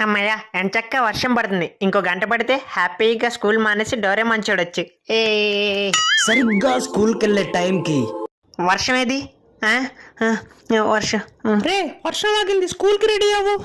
అమ్మయ్య ఎంచక్క వర్షం పడుతుంది. ఇంకో గంట పడితే హ్యాపీగా స్కూల్ మానేసి డోరేమాన్ చూడొచ్చు. ఏ సరిగ్గా స్కూల్కి వెళ్ళే టైంకి వర్షం ఏది? ఆ? ఆ, వర్షం. రే వర్షం ఆగింది, స్కూల్ కి రెడీ అవ్వు.